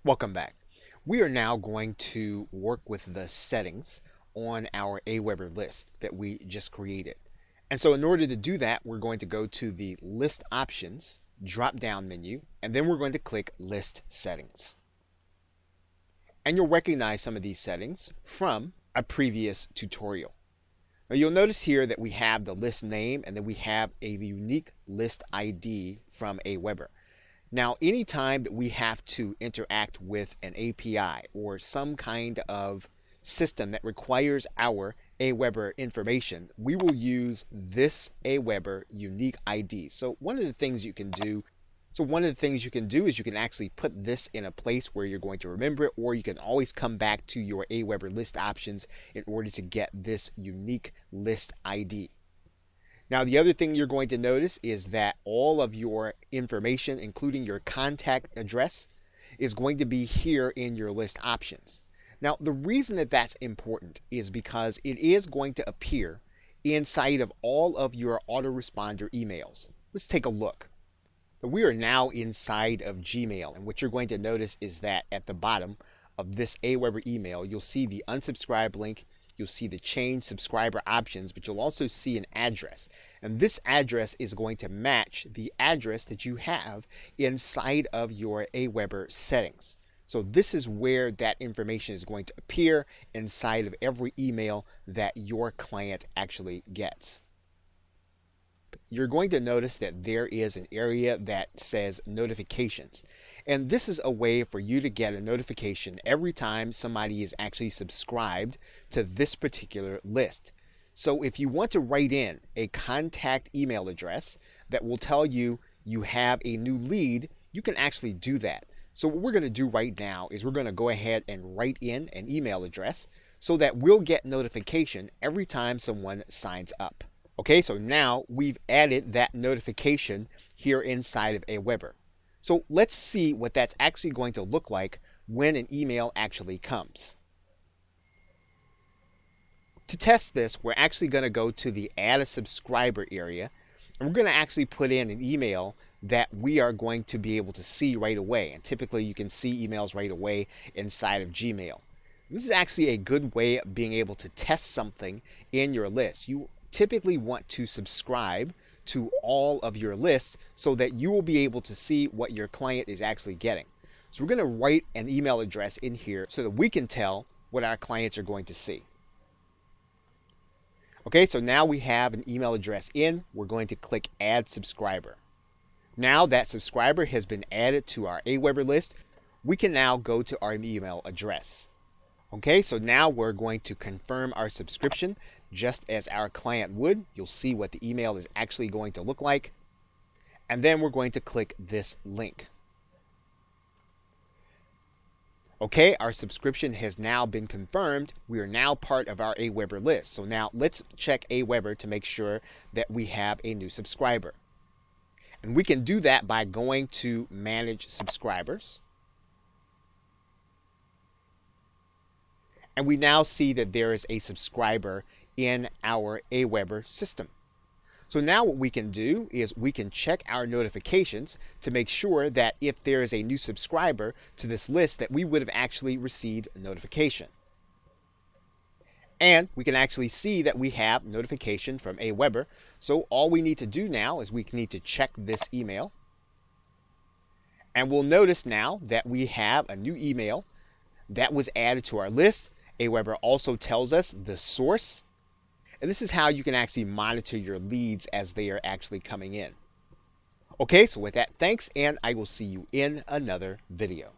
Welcome back. We are now going to work with the settings on our Aweber list that we just created. And so in order to do that, we're going to go to the List Options drop-down menu, and then we're going to click List Settings. And you'll recognize some of these settings from a previous tutorial. Now you'll notice here that we have the list name and then we have a unique list ID from Aweber. Now, anytime that we have to interact with an API or some kind of system that requires our Aweber information, we will use this Aweber unique ID. So one of the things you can do is you can actually put this in a place where you're going to remember it, or you can always come back to your Aweber list options in order to get this unique list ID. Now, the other thing you're going to notice is that all of your information, including your contact address, is going to be here in your list options. Now, the reason that that's important is because it is going to appear inside of all of your autoresponder emails. Let's take a look. We are now inside of Gmail, and what you're going to notice is that at the bottom of this Aweber email, you'll see the unsubscribe link. You'll see the change subscriber options, but you'll also see an address. And this address is going to match the address that you have inside of your Aweber settings. So this is where that information is going to appear inside of every email that your client actually gets. You're going to notice that there is an area that says notifications. And this is a way for you to get a notification every time somebody is actually subscribed to this particular list. So if you want to write in a contact email address that will tell you you have a new lead, you can actually do that. So what we're going to do right now is we're going to go ahead and write in an email address so that we'll get notification every time someone signs up. Okay, so now we've added that notification here inside of Aweber. So let's see what that's actually going to look like when an email actually comes. To test this, we're actually going to go to the Add a Subscriber area, and we're going to actually put in an email that we are going to be able to see right away. And typically you can see emails right away inside of Gmail. This is actually a good way of being able to test something in your list. You typically want to subscribe to all of your lists so that you will be able to see what your client is actually getting. So we're going to write an email address in here so that we can tell what our clients are going to see. Okay, so now we have an email address in. We're going to click Add Subscriber. Now that subscriber has been added to our Aweber list, we can now go to our email address. Okay, so now we're going to confirm our subscription just as our client would. You'll see what the email is actually going to look like. And then we're going to click this link. Okay, our subscription has now been confirmed. We are now part of our Aweber list. So now let's check Aweber to make sure that we have a new subscriber. And we can do that by going to Manage Subscribers. And we now see that there is a subscriber in our Aweber system. So now what we can do is we can check our notifications to make sure that if there is a new subscriber to this list that we would have actually received a notification. And we can actually see that we have notification from Aweber. So all we need to do now is we need to check this email. And we'll notice now that we have a new email that was added to our list. Aweber also tells us the source. And this is how you can actually monitor your leads as they are actually coming in. Okay, so with that, thanks, and I will see you in another video.